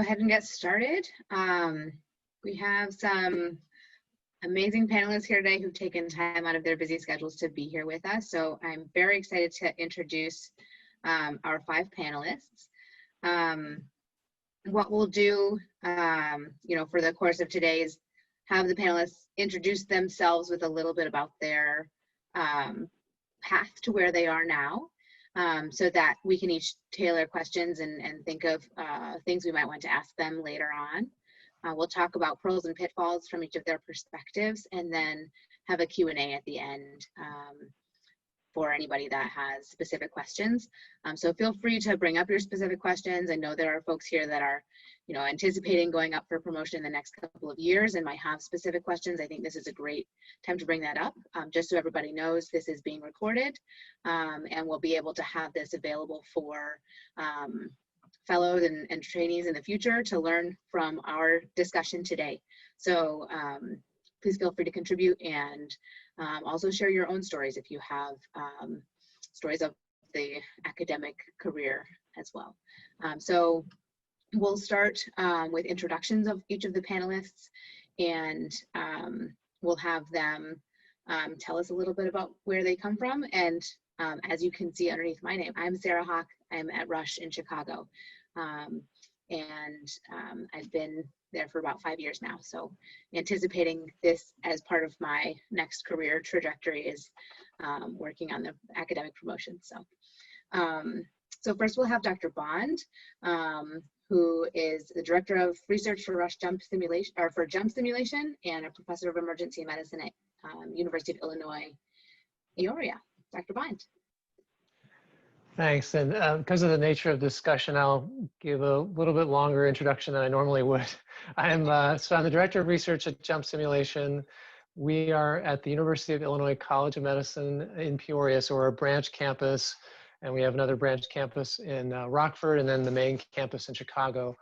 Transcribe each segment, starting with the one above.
ahead and get started. We have some amazing panelists here today who've taken time out of their busy schedules to be here with us. So I'm very excited to introduce our 5 panelists. What we'll do, for the course of today is have the panelists introduce themselves with a little bit about their path to where they are now, so that we can each tailor questions and think of things we might want to ask them later on. We'll talk about pros and pitfalls from each of their perspectives, and then have a Q&A at the end for anybody that has specific questions. So feel free to bring up your specific questions. I know there are folks here that are, anticipating going up for promotion in the next couple of years and might have specific questions. I think this is a great time to bring that up. Just so everybody knows, this is being recorded, and we'll be able to have this available for fellows and trainees in the future to learn from our discussion today. So please feel free to contribute, and also share your own stories if you have stories of the academic career as well. So we'll start with introductions of each of the panelists, and we'll have them tell us a little bit about where they come from. And as you can see underneath my name, I'm Sarah Hawk. I'm at Rush in Chicago. I've been there for about 5 years now. So anticipating this as part of my next career trajectory is working on the academic promotion. So first we'll have Dr. Bond, who is the Director of Research for Rush Jump Simulation, or for Jump Simulation, and a Professor of Emergency Medicine at University of Illinois, Peoria. Dr. Bond. Thanks, and because of the nature of the discussion, I'll give a little bit longer introduction than I normally would. I'm the Director of Research at Jump Simulation. We are at the University of Illinois College of Medicine in Peoria, so we're a branch campus, and we have another branch campus in Rockford, and then the main campus in Chicago.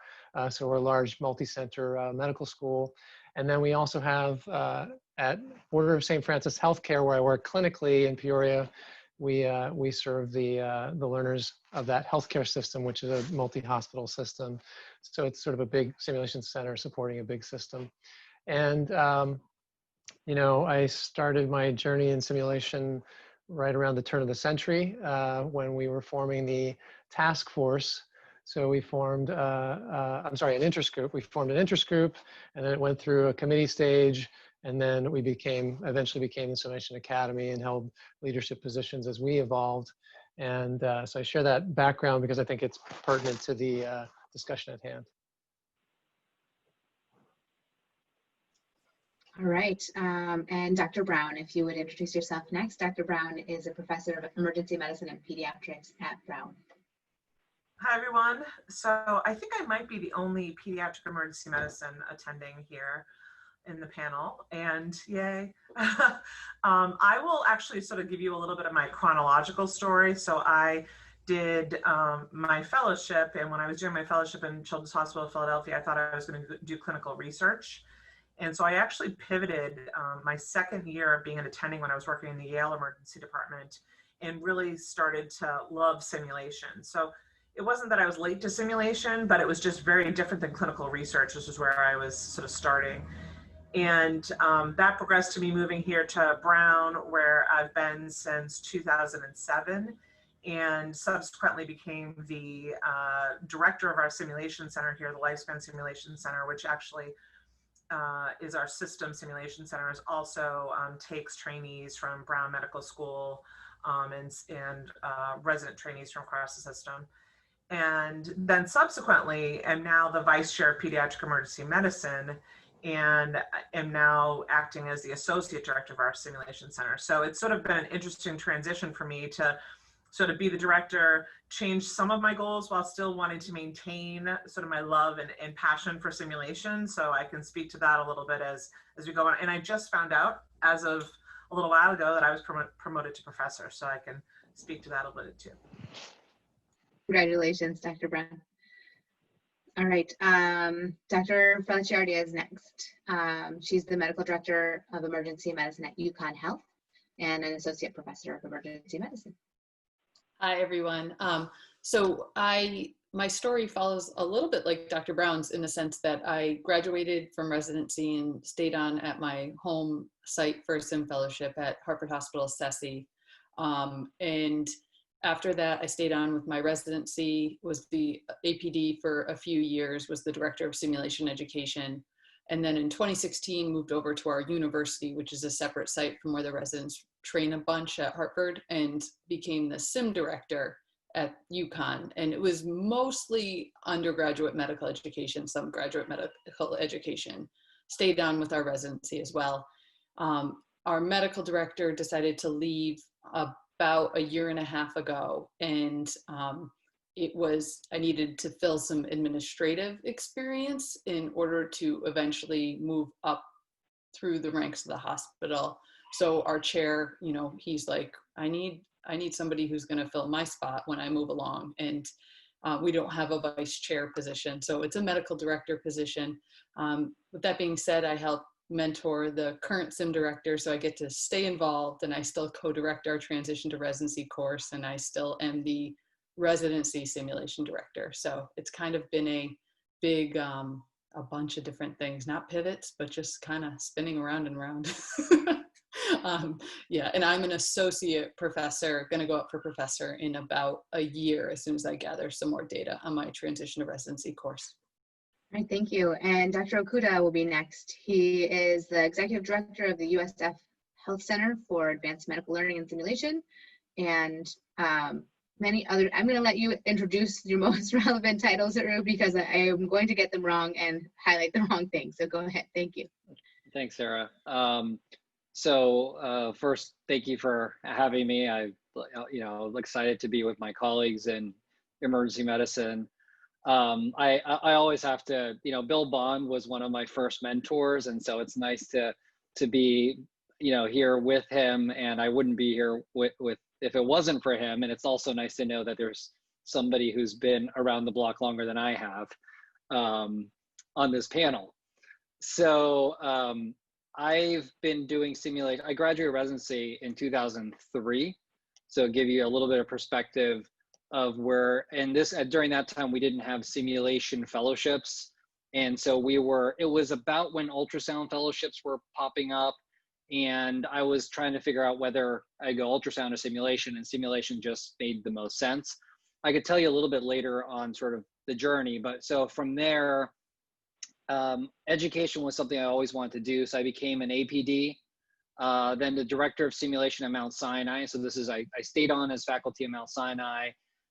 So we're a large multi-center medical school. And then we also have at Order of St. Francis Healthcare, where I work clinically in Peoria, we serve the learners of that healthcare system, which is a multi-hospital system. So it's sort of a big simulation center supporting a big system. And, I started my journey in simulation right around the turn of the century when we were forming the task force. So we formed, an interest group. We formed an interest group, and then it went through a committee stage. And then we eventually became the Simulation Academy and held leadership positions as we evolved. And so I share that background because I think it's pertinent to the discussion at hand. All right, and Dr. Brown, if you would introduce yourself next. Dr. Brown is a Professor of Emergency Medicine and Pediatrics at Brown. Hi, everyone. So I think I might be the only pediatric emergency medicine attending here in the panel, and yay. I will actually sort of give you a little bit of my chronological story. So I did my fellowship, and when I was doing my fellowship in Children's Hospital of Philadelphia, I thought I was going to do clinical research. And so I actually pivoted my second year of being an attending when I was working in the Yale Emergency Department, and really started to love simulation. So it wasn't that I was late to simulation, but it was just very different than clinical research. This is where I was sort of starting. And that progressed to me moving here to Brown, where I've been since 2007, and subsequently became the director of our simulation center here, the Lifespan Simulation Center, which actually is our system simulation center, is also takes trainees from Brown Medical School and resident trainees from across the system. And then subsequently am now the vice chair of pediatric emergency medicine, and am now acting as the associate director of our simulation center. So it's sort of been an interesting transition for me to sort of be the director, change some of my goals while still wanting to maintain sort of my love and passion for simulation. So I can speak to that a little bit as we go on. And I just found out as of a little while ago that I was promoted to professor, so I can speak to that a little bit too. Congratulations, Dr. Brown. All right, Dr. Feliciardia is next. She's the medical director of emergency medicine at Uconn Health and an associate professor of emergency medicine. Hi, everyone. So I my story follows a little bit like Dr. Brown's in the sense that I graduated from residency and stayed on at my home site for a sim fellowship at Hartford Hospital CESI. And after that, I stayed on with my residency, was the APD for a few years, was the director of simulation education. And then in 2016, moved over to our university, which is a separate site from where the residents train a bunch at Hartford, and became the sim director at Uconn. And it was mostly undergraduate medical education, some graduate medical education. Stayed on with our residency as well. Our medical director decided to leave about a year and a half ago, and I needed to fill some administrative experience in order to eventually move up through the ranks of the hospital. So our chair, he's like, I need somebody who's going to fill my spot when I move along. And we don't have a vice chair position, so it's a medical director position. With that being said, I help mentor the current sim director, so I get to stay involved, and I still co-direct our transition to residency course, and I still am the residency simulation director. So it's kind of been a big, a bunch of different things, not pivots, but just kind of spinning around and around. Yeah, and I'm an associate professor, going to go up for professor in about a year as soon as I gather some more data on my transition to residency course. All right, thank you. And Dr. Okuda will be next. He is the executive director of the USF Health Center for Advanced Medical Learning and Simulation, and many other. I'm going to let you introduce your most relevant titles, because I am going to get them wrong and highlight the wrong things. So go ahead. Thank you. Thanks, Sarah. First, thank you for having me. I'm excited to be with my colleagues in emergency medicine. I always have to, Bill Bond was one of my first mentors, and so it's nice to be, here with him, and I wouldn't be here with if it wasn't for him. And it's also nice to know that there's somebody who's been around the block longer than I have on this panel. So I've been doing simulation. I graduated residency in 2003. So give you a little bit of perspective of where, and during that time, we didn't have simulation fellowships. And so it was about when ultrasound fellowships were popping up. And I was trying to figure out whether I go ultrasound or simulation, and simulation just made the most sense. I could tell you a little bit later on sort of the journey, but so from there, education was something I always wanted to do. So I became an APD, then the director of simulation at Mount Sinai. So I stayed on as faculty at Mount Sinai,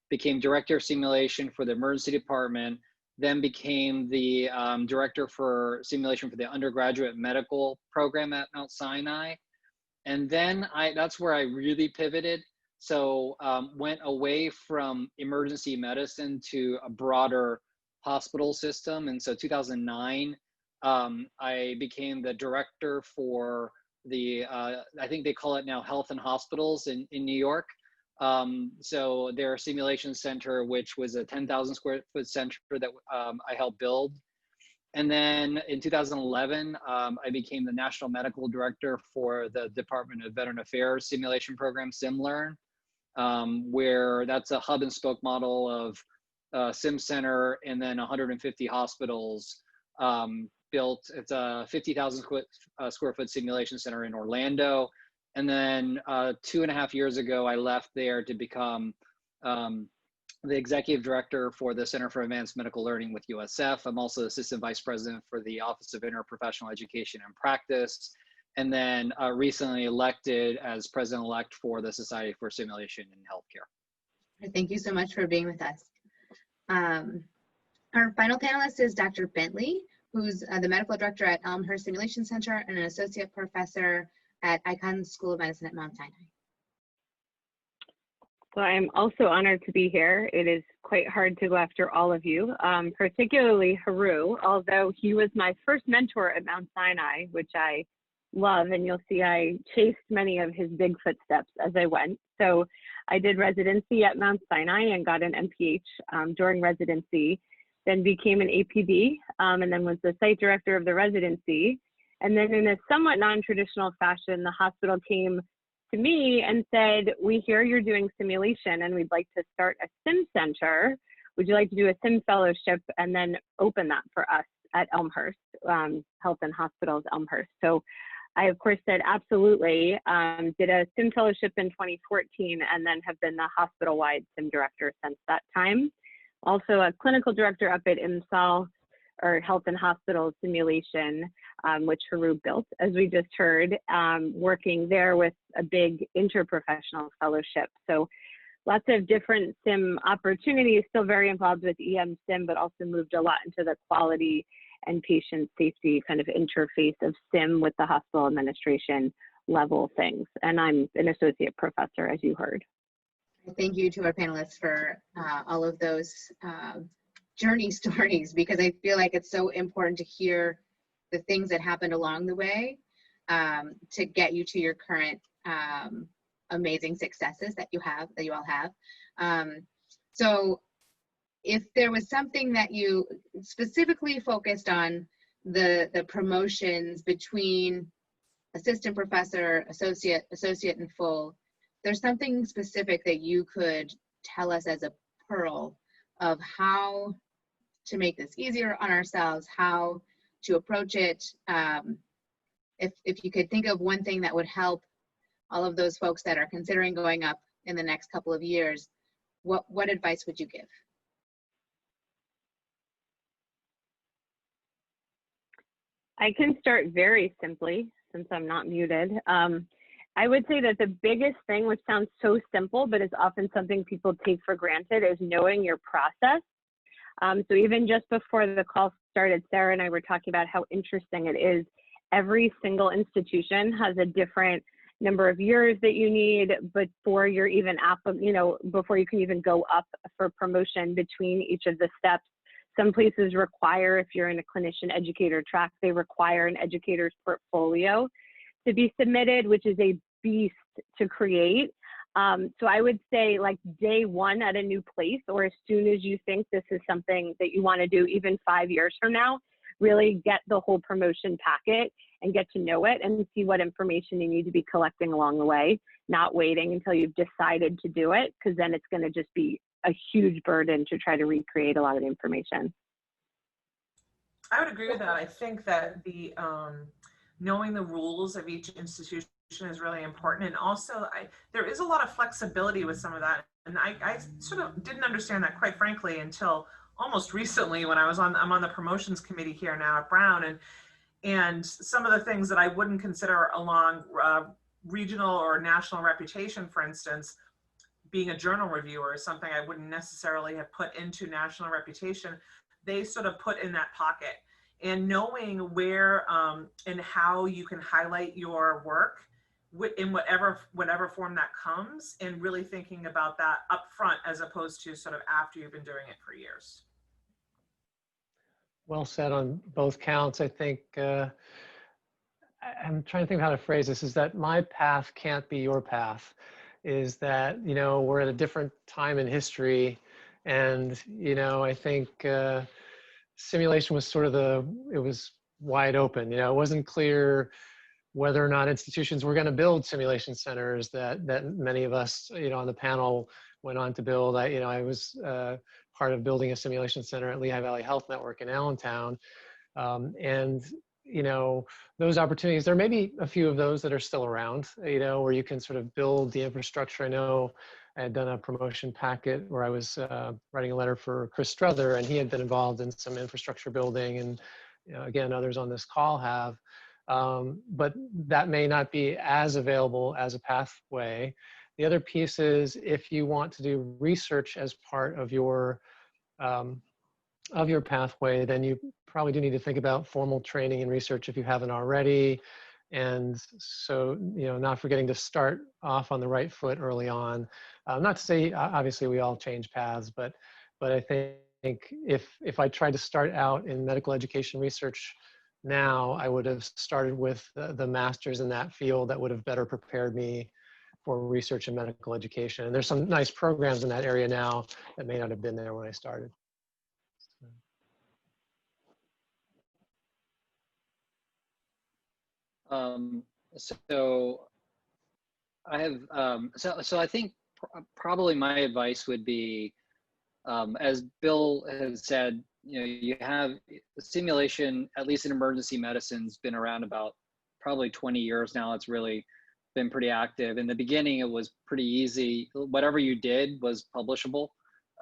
became director of simulation for the emergency department, then became the director for simulation for the undergraduate medical program at Mount Sinai. And then that's where I really pivoted. So went away from emergency medicine to a broader hospital system. And so 2009, I became the director for the, I think they call it now Health and Hospitals in New York. So their simulation center, which was a 10,000 square foot center that I helped build. And then in 2011, I became the national medical director for the Department of Veteran Affairs simulation program, SimLearn, where that's a hub and spoke model of Sim Center, and then 150 hospitals built. It's a 50,000 square foot simulation center in Orlando. And then 2.5 years ago, I left there to become the executive director for the Center for Advanced Medical Learning with USF. I'm also assistant vice president for the Office of Interprofessional Education and Practice. And then recently elected as president-elect for the Society for Simulation in Healthcare. Thank you so much for being with us. Our final panelist is Dr. Bentley, who's the medical director at Elmhurst Simulation Center and an associate professor at Uconn School of Medicine at Mount Sinai. So I'm also honored to be here. It is quite hard to go after all of you, particularly Haru, although he was my first mentor at Mount Sinai, which I love, and you'll see I chased many of his big footsteps as I went. So I did residency at Mount Sinai and got an MPH during residency, then became an APD, and then was the site director of the residency. And then in a somewhat non-traditional fashion, the hospital came to me and said, we hear you're doing simulation and we'd like to start a sim center would you like to do a sim fellowship and then open that for us at Elmhurst, Health and Hospitals Elmhurst? So I, of course, said absolutely. Did a sim fellowship in 2014 and then have been the hospital-wide sim director since that time. Also a clinical director up at IMSOL, or Health and Hospitals Simulation, which Haru built, as we just heard, working there with a big interprofessional fellowship. So lots of different sim opportunities, still very involved with EM sim, but also moved a lot into the quality and patient safety kind of interface of sim with the hospital administration level things. And I'm an associate professor, as you heard. Thank you to our panelists for all of those journey stories, because I feel like it's so important to hear the things that happened along the way to get you to your current amazing successes that you all have. So if there was something that you specifically focused on, the promotions between assistant professor, associate, and full, there's something specific that you could tell us as a pearl of how to make this easier on ourselves, how to approach it. If you could think of one thing that would help all of those folks that are considering going up in the next couple of years, what advice would you give? I can start very simply, since I'm not muted. I would say that the biggest thing, which sounds so simple, but is often something people take for granted, is knowing your process. So even just before the call started, Sarah and I were talking about how interesting it is. Every single institution has a different number of years that you need before you're even before you can even go up for promotion between each of the steps. Some places require, if you're in a clinician educator track, they require an educator's portfolio to be submitted, which is a beast to create. So I would say, like, day one at a new place, or as soon as you think this is something that you want to do, even 5 years from now, really get the whole promotion packet and get to know it and see what information you need to be collecting along the way, not waiting until you've decided to do it, because then it's going to just be a huge burden to try to recreate a lot of the information. I would agree with that. I think that the knowing the rules of each institution is really important. And also there is a lot of flexibility with some of that. And I sort of didn't understand that, quite frankly, until almost recently when I'm on the promotions committee here now at Brown. And some of the things that I wouldn't consider along regional or national reputation, for instance, being a journal reviewer is something I wouldn't necessarily have put into national reputation, they sort of put in that pocket. And knowing where and how you can highlight your work in whatever form that comes, and really thinking about that up front as opposed to sort of after you've been doing it for years. Well said on both counts. I think I'm trying to think of how to phrase this, is that my path can't be your path. Is that, we're at a different time in history, and, I think simulation was sort of it was wide open. It wasn't clear whether or not institutions were going to build simulation centers that many of us, on the panel went on to build. I was part of building a simulation center at Lehigh Valley Health Network in Allentown. And, those opportunities, there may be a few of those that are still around, where you can sort of build the infrastructure. I know I had done a promotion packet where I was writing a letter for Chris Struther, and he had been involved in some infrastructure building, and again, others on this call have. But that may not be as available as a pathway. The other piece is, if you want to do research as part of your pathway, then you probably do need to think about formal training and research if you haven't already. And so, not forgetting to start off on the right foot early on. Not to say, obviously, we all change paths, but I think if I tried to start out in medical education research now, I would have started with the master's in that field that would have better prepared me for research in medical education. And there's some nice programs in that area now that may not have been there when I started. So I have, so I think probably my advice would be As Bill has said, you have the simulation, at least in emergency medicine, has been around about probably 20 years now. It's really been pretty active. In the beginning, it was pretty easy. Whatever you did was publishable.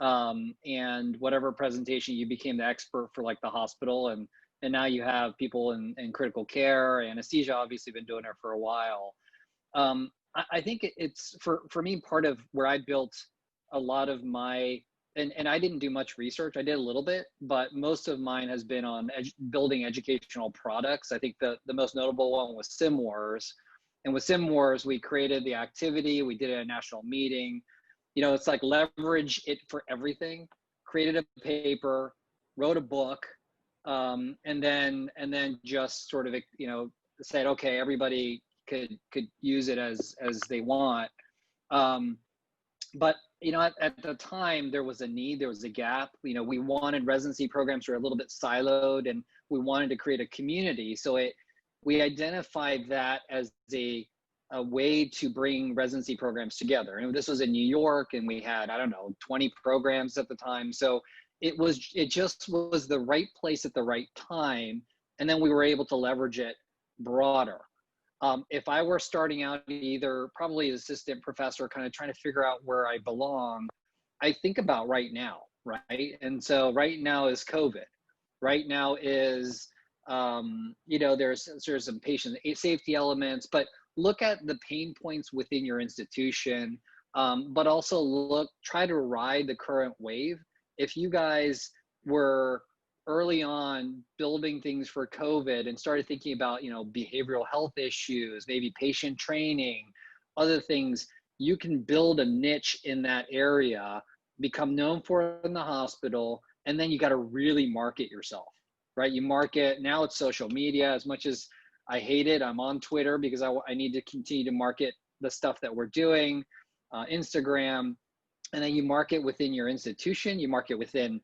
And whatever presentation, you became the expert for like the hospital. And now you have people in critical care, anesthesia, obviously been doing it for a while. I think it's, for me, part of where I built a lot of my, and I didn't do much research. I did a little bit, but most of mine has been on building educational products. I think the most notable one was SimWars. And with SimWars, we created the activity, we did it at a national meeting. It's like leverage it for everything, created a paper, wrote a book, and then just sort of, said, okay, everybody could use it as they want. But at the time, there was a need, there was a gap. We wanted residency programs were a little bit siloed, and we wanted to create a community. So we identified that as a way to bring residency programs together. And this was in New York, and we had, 20 programs at the time. So it just was the right place at the right time. And then we were able to leverage it broader. If I were starting out either probably as assistant professor, kind of trying to figure out where I belong, I think about right now, right? And so right now is COVID. Right now is, there's some patient safety elements, but look at the pain points within your institution, but also try to ride the current wave. If you guys were early on building things for COVID and started thinking about, behavioral health issues, maybe patient training, other things, you can build a niche in that area, become known for it in the hospital, and then you got to really market yourself, right? You market, now it's social media. As much as I hate it, I'm on Twitter because I need to continue to market the stuff that we're doing, Instagram, and then you market within your institution, you market within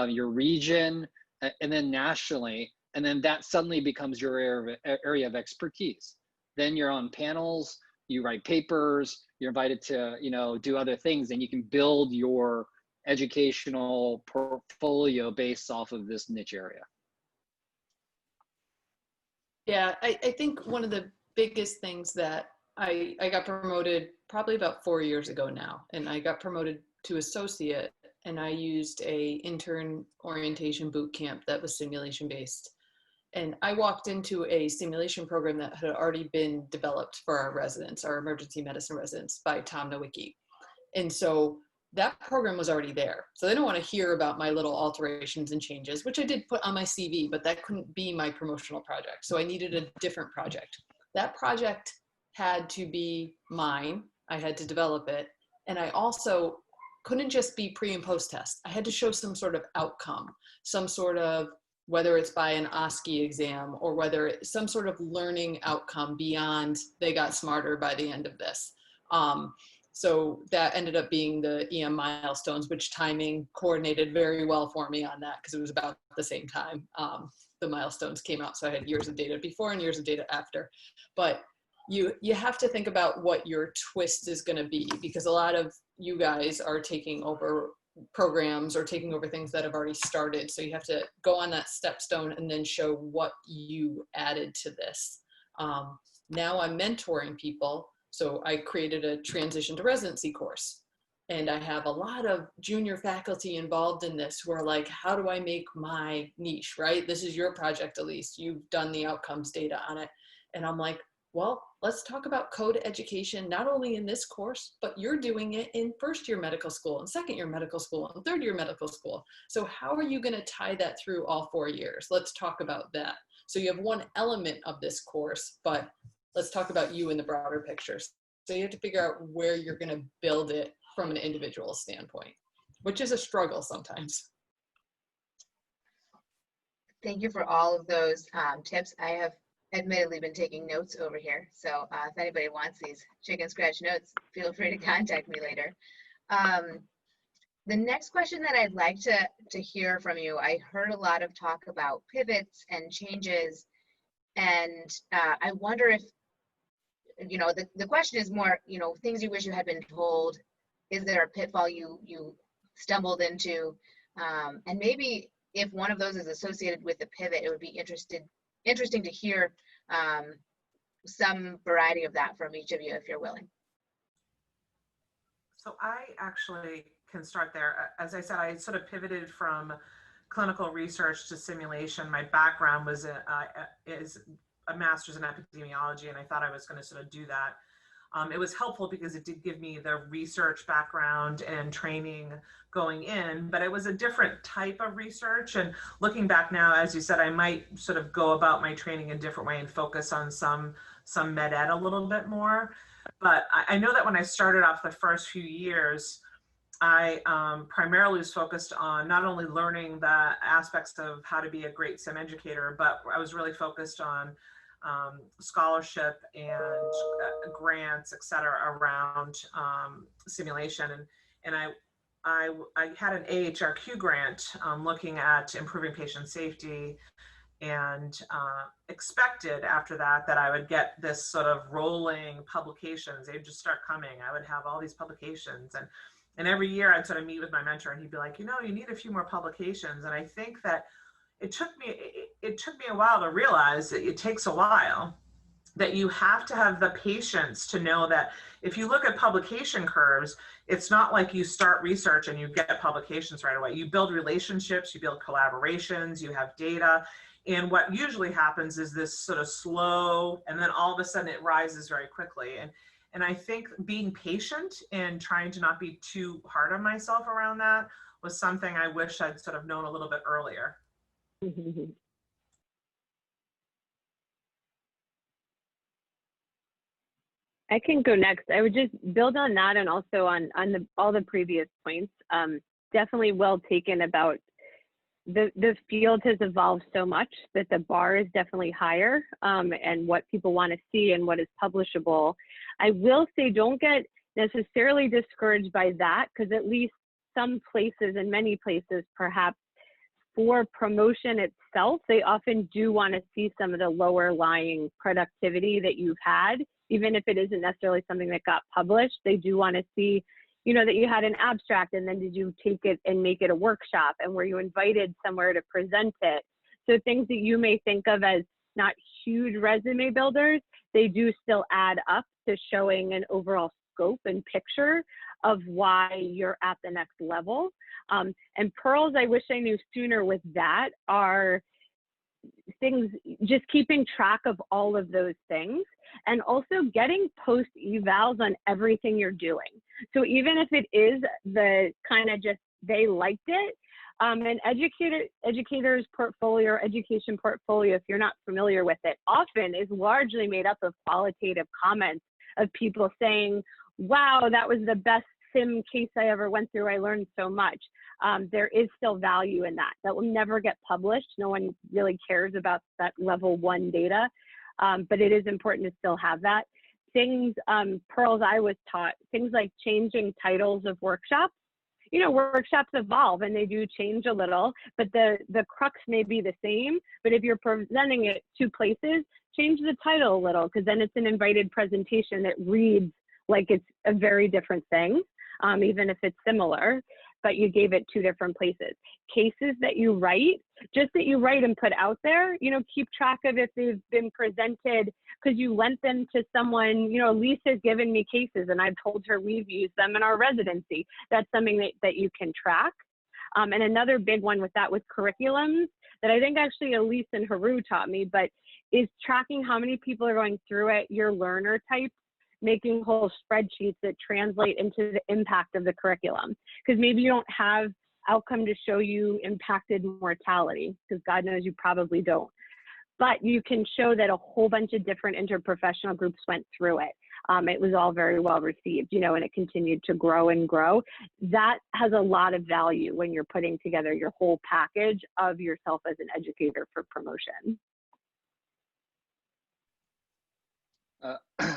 your region, and then nationally, and then that suddenly becomes your area of expertise. Then you're on panels, you write papers, you're invited to, do other things, and you can build your educational portfolio based off of this niche area. Yeah, I think one of the biggest things that I got promoted probably about 4 years ago now, and I got promoted to associate, and I used a intern orientation boot camp that was simulation based. And I walked into a simulation program that had already been developed for our residents, our emergency medicine residents, by Tom Nowicki. And so that program was already there. So they don't want to hear about my little alterations and changes, which I did put on my CV, but that couldn't be my promotional project. So I needed a different project. That project had to be mine. I had to develop it. And I also couldn't just be pre and post test. I had to show some sort of outcome, some sort of, whether it's by an OSCE exam or whether it's some sort of learning outcome beyond they got smarter by the end of this. So that ended up being the EM milestones, which timing coordinated very well for me on that because it was about the same time the milestones came out. So I had years of data before and years of data after. But you have to think about what your twist is going to be, because a lot of you guys are taking over programs or taking over things that have already started. So you have to go on that stepstone and then show what you added to this. Now I'm mentoring people. So I created a transition to residency course, and I have a lot of junior faculty involved in this who are like, how do I make my niche, right? This is your project, Elise. You've done the outcomes data on it. And I'm like, well, let's talk about code education, not only in this course, but you're doing it in first year medical school and second year medical school and third year medical school. So how are you going to tie that through all 4 years? Let's talk about that. So you have one element of this course, but let's talk about you in the broader picture. So you have to figure out where you're going to build it from an individual standpoint, which is a struggle sometimes. Thank you for all of those tips. I have admittedly been taking notes over here. So if anybody wants these chicken scratch notes, feel free to contact me later. The next question that I'd like to hear from you, I heard a lot of talk about pivots and changes, and I wonder if, the question is more, things you wish you had been told. Is there a pitfall you stumbled into. And maybe if one of those is associated with the pivot, it would be interesting to hear some variety of that from each of you if you're willing. So I actually can start there. As I said, I sort of pivoted from clinical research to simulation. My background was is a master's in epidemiology, and I thought I was going to sort of do that. It was helpful because it did give me the research background and training going in, but it was a different type of research. And looking back now, as you said, I might sort of go about my training a different way and focus on some med ed a little bit more. But I know that when I started off the first few years, I primarily was focused on not only learning the aspects of how to be a great sim educator, but I was really focused on scholarship and grants, et cetera, around simulation. And I had an AHRQ grant looking at improving patient safety, and expected after that I would get this sort of rolling publications. They'd just start coming. I would have all these publications, and every year I'd sort of meet with my mentor, and he'd be like, you know, you need a few more publications. And I think that it took me a while to realize that it takes a while, that you have to have the patience to know that if you look at publication curves, it's not like you start research and you get publications right away. You build relationships, you build collaborations, you have data. And what usually happens is this sort of slow, and then all of a sudden it rises very quickly. And I think being patient and trying to not be too hard on myself around that was something I wish I'd sort of known a little bit earlier. I can go next. I would just build on that, and also on all the previous points. Definitely well taken about the field has evolved so much that the bar is definitely higher, and what people want to see and what is publishable. I will say, don't get necessarily discouraged by that, because at least some places, and many places perhaps, for promotion itself, they often do want to see some of the lower lying productivity that you've had, even if it isn't necessarily something that got published. They do want to see, you know, that you had an abstract, and then did you take it and make it a workshop, and were you invited somewhere to present it? So things that you may think of as not huge resume builders, they do still add up to showing an overall scope and picture of why you're at the next level. And pearls, I wish I knew sooner with that, are things, just keeping track of all of those things, and also getting post evals on everything you're doing. So even if it is the kind of just they liked it, an educator's portfolio or education portfolio, if you're not familiar with it, often is largely made up of qualitative comments of people saying, wow, that was the best sim case I ever went through. I learned so much. There is still value in that. That will never get published. No one really cares about that level 1 data, but it is important to still have that. Things, pearls I was taught, things like changing titles of workshops. You know, workshops evolve and they do change a little, but the crux may be the same. But if you're presenting it 2 places, change the title a little, because then it's an invited presentation that reads like it's a very different thing, even if it's similar, but you gave it 2 different places. Cases that you write, just that you write and put out there, you know, keep track of if they've been presented because you lent them to someone. You know, Lisa's given me cases and I've told her we've used them in our residency. That's something that you can track. And another big one with that was curriculums that I think actually Elise and Haru taught me, but is tracking how many people are going through it, your learner types, making whole spreadsheets that translate into the impact of the curriculum. Because maybe you don't have outcome to show you impacted mortality, because God knows you probably don't. But you can show that a whole bunch of different interprofessional groups went through it. It was all very well received, you know, and it continued to grow and grow. That has a lot of value when you're putting together your whole package of yourself as an educator for promotion.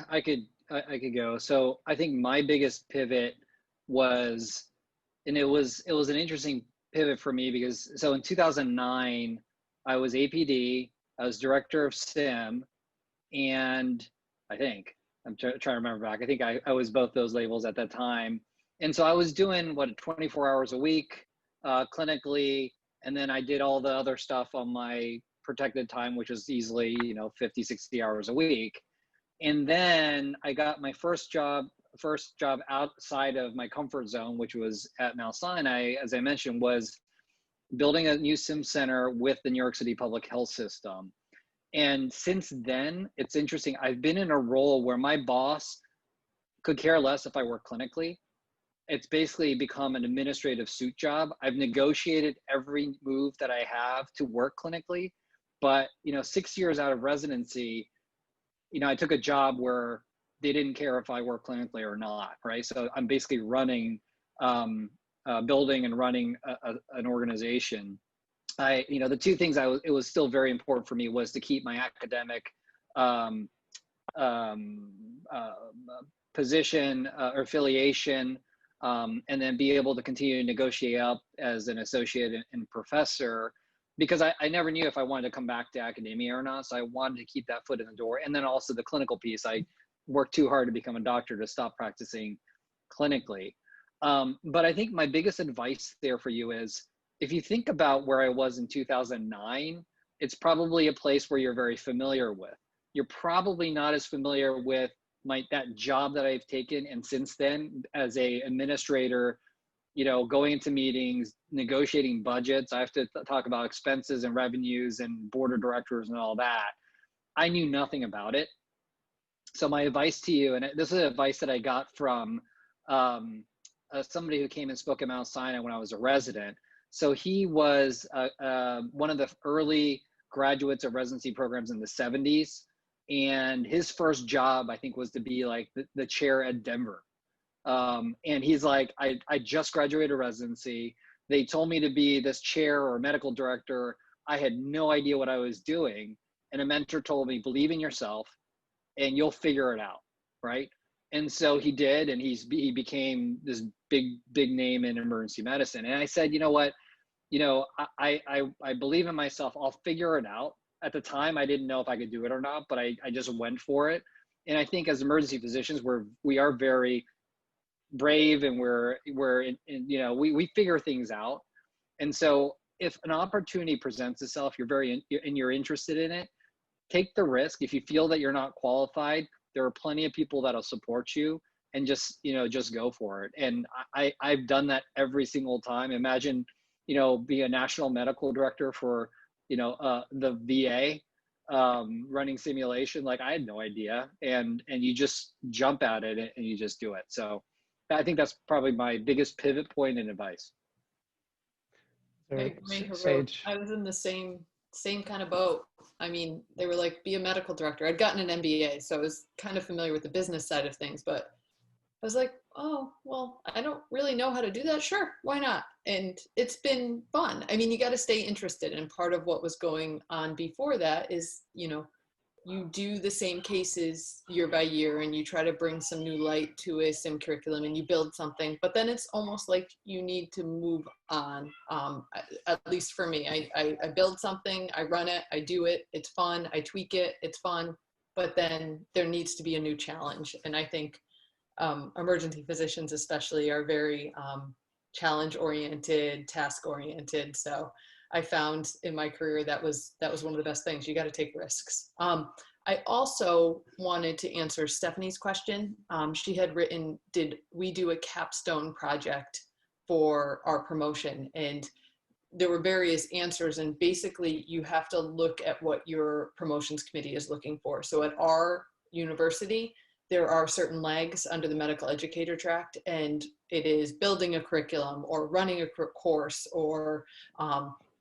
I could go. So I think my biggest pivot was, and it was an interesting pivot for me because, so in 2009, I was APD, I was director of SIM, and I think, I'm trying to remember back, I think I was both those labels at that time. And so I was doing 24 hours a week clinically, and then I did all the other stuff on my protected time, which is easily 50, 60 hours a week. And then I got my first job outside of my comfort zone, which was at Mount Sinai, as I mentioned, was building a new sim center with the New York City public health system. And since then, it's interesting. I've been in a role where my boss could care less if I work clinically. It's basically become an administrative suit job. I've negotiated every move that I have to work clinically, but 6 years out of residency, I took a job where they didn't care if I work clinically or not, right? So I'm basically running, building and running an organization. The two things it was still very important for me was to keep my academic position or affiliation, and then be able to continue to negotiate up as an associate and professor, because I never knew if I wanted to come back to academia or not. So I wanted to keep that foot in the door. And then also the clinical piece, I worked too hard to become a doctor to stop practicing clinically. But I think my biggest advice there for you is, if you think about where I was in 2009, it's probably a place where you're very familiar with. You're probably not as familiar with that job that I've taken. And since then, as a administrator, going into meetings, negotiating budgets, I have to talk about expenses and revenues and board of directors and all that. I knew nothing about it. So my advice to you, and this is advice that I got from somebody who came and spoke at Mount Sinai when I was a resident. So he was one of the early graduates of residency programs in the 70s. And his first job, I think, was to be like the chair at Denver. And he's like, I just graduated residency. They told me to be this chair or medical director. I had no idea what I was doing. And a mentor told me, believe in yourself and you'll figure it out, right? And so he did, and he became this big name in emergency medicine. And I said, you know what, I believe in myself. I'll figure it out. At the time, I didn't know if I could do it or not, but I just went for it. And I think as emergency physicians, we are very brave, and we figure things out. And so if an opportunity presents itself, you're interested in it, take the risk. If you feel that you're not qualified, there are plenty of people that'll support you, and just go for it. And I've done that every single time. Imagine, being a national medical director for, the VA, running simulation. Like, I had no idea, and you just jump at it and you just do it. So I think that's probably my biggest pivot point in advice. Sage. I was in the same kind of boat. I mean, they were like, be a medical director. I'd gotten an MBA, so I was kind of familiar with the business side of things, but I was like, oh, well, I don't really know how to do that. Sure, why not? And it's been fun. I mean, you got to stay interested. And part of what was going on before that is, you do the same cases year by year, and you try to bring some new light to a sim curriculum, and you build something, but then it's almost like you need to move on. At least for me, I build something, I run it, I do it, it's fun, I tweak it, it's fun, but then there needs to be a new challenge. And I think emergency physicians especially are very challenge oriented, task oriented. So I found in my career that was one of the best things. You got to take risks. I also wanted to answer Stephanie's question. She had written, did we do a capstone project for our promotion? And there were various answers, and basically you have to look at what your promotions committee is looking for. So at our university, there are certain legs under the medical educator tract, and it is building a curriculum or running a course or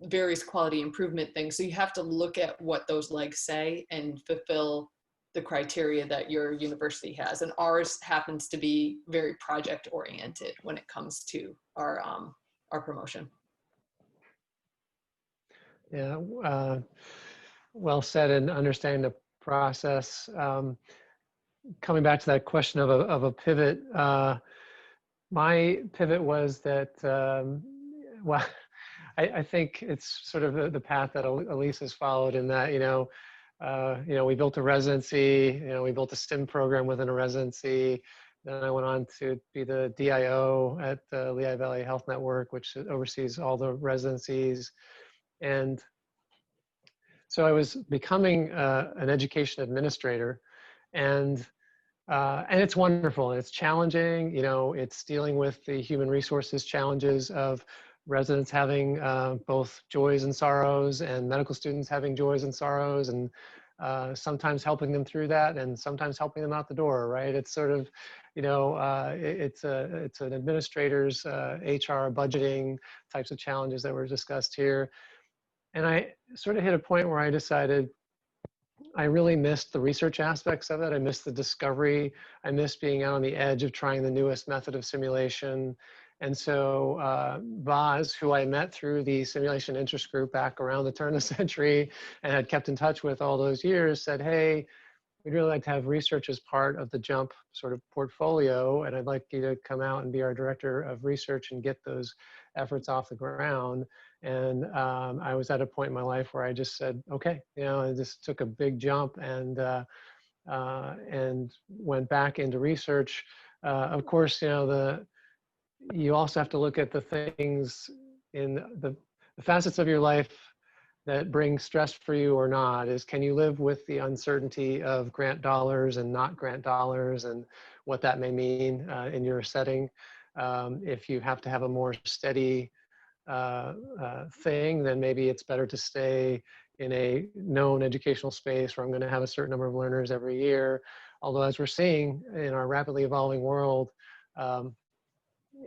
various quality improvement things. So you have to look at what those legs say and fulfill the criteria that your university has. And ours happens to be very project oriented when it comes to our promotion. Yeah, well said, and understanding the process. Coming back to that question of a pivot, my pivot was that, well, I think it's sort of the path that Elise has followed, in that, we built a residency, we built a STEM program within a residency. Then I went on to be the DIO at the Lehigh Valley Health Network, which oversees all the residencies. And so I was becoming an education administrator, and it's wonderful. It's challenging. You know, it's dealing with the human resources challenges of residents having both joys and sorrows, and medical students having joys and sorrows, and sometimes helping them through that, and sometimes helping them out the door. Right? It's sort of, you know, it's an administrator's HR budgeting types of challenges that were discussed here. And I sort of hit a point where I decided I really missed the research aspects of it. I missed the discovery. I missed being out on the edge of trying the newest method of simulation. And so Boz, who I met through the simulation interest group back around the turn of the century and had kept in touch with all those years, said, hey, we'd really like to have research as part of the JUMP sort of portfolio. And I'd like you to come out and be our director of research and get those efforts off the ground. And I was at a point in my life where I just said, okay, you know, I just took a big jump and went back into research. Of course, you know, you also have to look at the things in the facets of your life that bring stress for you or not. Is, can you live with the uncertainty of grant dollars and not grant dollars, and what that may mean in your setting? If you have to have a more steady thing, then maybe it's better to stay in a known educational space where I'm going to have a certain number of learners every year. Although, as we're seeing in our rapidly evolving world,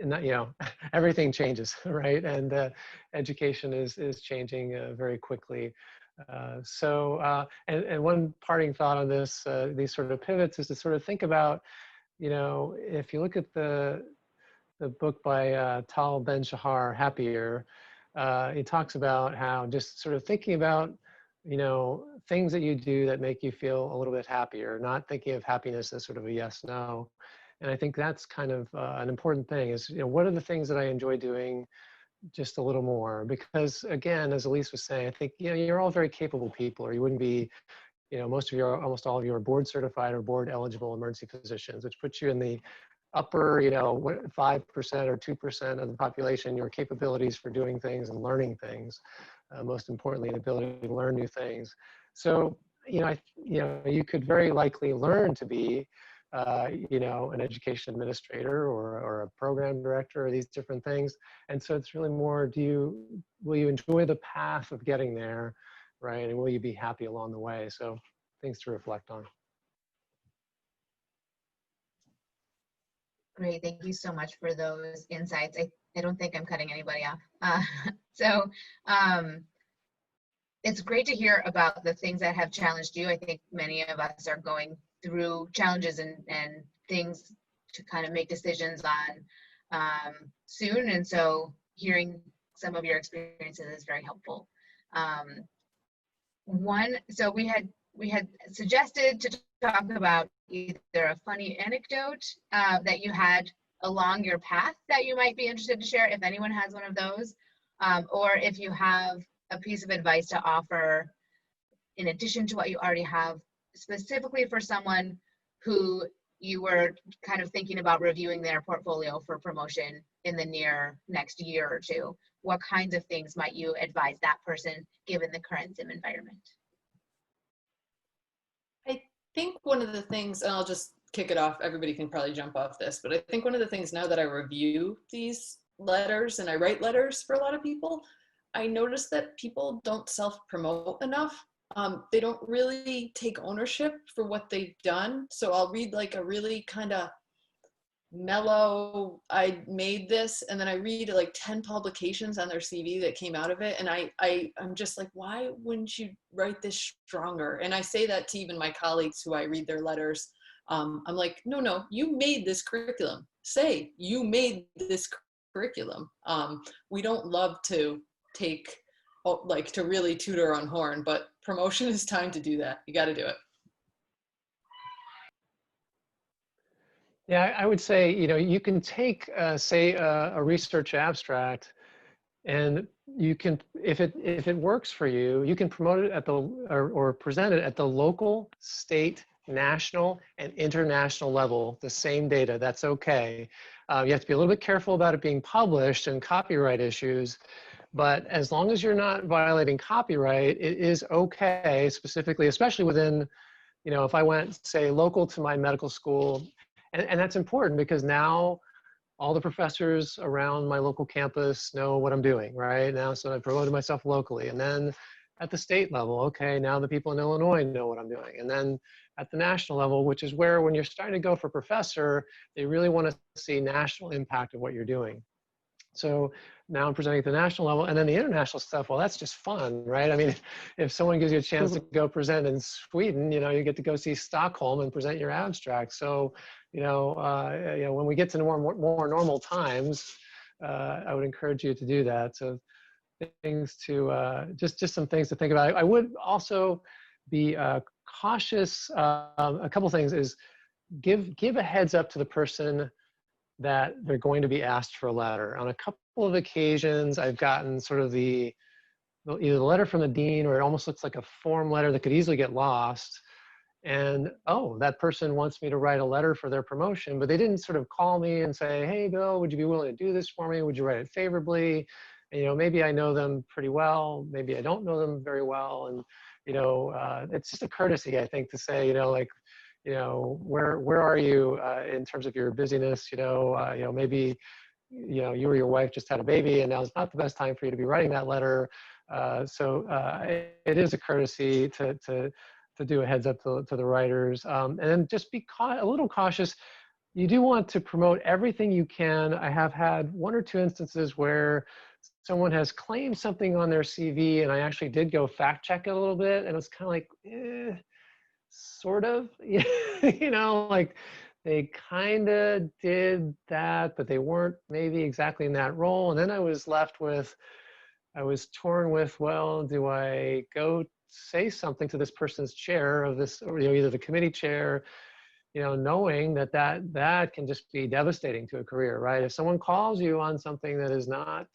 and that, you know, everything changes, right? And education is changing very quickly. And one parting thought on this, these sort of pivots, is to sort of think about, you know, if you look at the book by Tal Ben-Shahar, Happier, he talks about how just sort of thinking about, you know, things that you do that make you feel a little bit happier, not thinking of happiness as sort of a yes, no. And I think that's kind of an important thing is, you know, what are the things that I enjoy doing just a little more? Because again, as Elise was saying, I think, you know, you're all very capable people, or you wouldn't be, you know, almost all of you are board certified or board eligible emergency physicians, which puts you in the upper, you know, 5% or 2% of the population, your capabilities for doing things and learning things, most importantly, the ability to learn new things. So, you know, you could very likely learn to be, you know, an education administrator or a program director, or these different things. And so it's really more, will you enjoy the path of getting there, right? And will you be happy along the way? So things to reflect on. Great, thank you so much for those insights. I don't think I'm cutting anybody off. It's great to hear about the things that have challenged you. I think many of us are going through challenges and things to kind of make decisions on soon. And so hearing some of your experiences is very helpful. So we had suggested to talk about either a funny anecdote that you had along your path that you might be interested to share, if anyone has one of those, or if you have a piece of advice to offer in addition to what you already have, specifically for someone who you were kind of thinking about reviewing their portfolio for promotion in the near next year or two. What kinds of things might you advise that person given the current sim environment? I think one of the things, and I'll just kick it off, everybody can probably jump off this, but I think one of the things now that I review these letters and I write letters for a lot of people, I notice that people don't self-promote enough. They don't really take ownership for what they've done. So I'll read like a really kind of mellow, I made this, and then I read like 10 publications on their CV that came out of it. And I'm just like, why wouldn't you write this stronger? And I say that to even my colleagues who I read their letters. I'm like, no, you made this curriculum. Say, you made this curriculum. We don't love to to really toot our own horn, but promotion is time to do that. You got to do it. Yeah, I would say, you know, you can take, say, a research abstract, and you can, if it works for you, you can promote it at or present it at the local, state, national and international level, the same data, that's okay. You have to be a little bit careful about it being published and copyright issues, but as long as you're not violating copyright, it is okay, specifically, especially within, you know, if I went, say, local to my medical school, and that's important because now all the professors around my local campus know what I'm doing, right? Now, so I promoted myself locally. And then at the state level, okay, now the people in Illinois know what I'm doing. And then at the national level, which is where when you're starting to go for professor, they really want to see national impact of what you're doing. So now I'm presenting at the national level, and then the international stuff, well, that's just fun, right? I mean, if someone gives you a chance to go present in Sweden, you know, you get to go see Stockholm and present your abstract. So, you know, when we get to more normal times, I would encourage you to do that. So things to, just some things to think about. I would also be cautious. A couple things is give a heads up to the person that they're going to be asked for a letter. On a couple of occasions, I've gotten sort of either the letter from the dean, or it almost looks like a form letter that could easily get lost. And, oh, that person wants me to write a letter for their promotion, but they didn't sort of call me and say, hey, Bill, would you be willing to do this for me? Would you write it favorably? And, you know, maybe I know them pretty well, maybe I don't know them very well. And, you know, it's just a courtesy, I think, to say, you know, like, you know, where are you in terms of your busyness? You know, maybe, you know, you or your wife just had a baby and now it's not the best time for you to be writing that letter. So it is a courtesy to do a heads up to the writers. And then just be a little cautious. You do want to promote everything you can. I have had one or two instances where someone has claimed something on their CV and I actually did go fact check it a little bit, and it's kind of like, sort of, you know, like they kind of did that, but they weren't maybe exactly in that role. And then I was torn with, well, do I go say something to this person's chair of this, or, you know, either the committee chair, you know, knowing that can just be devastating to a career, right? If someone calls you on something that is not,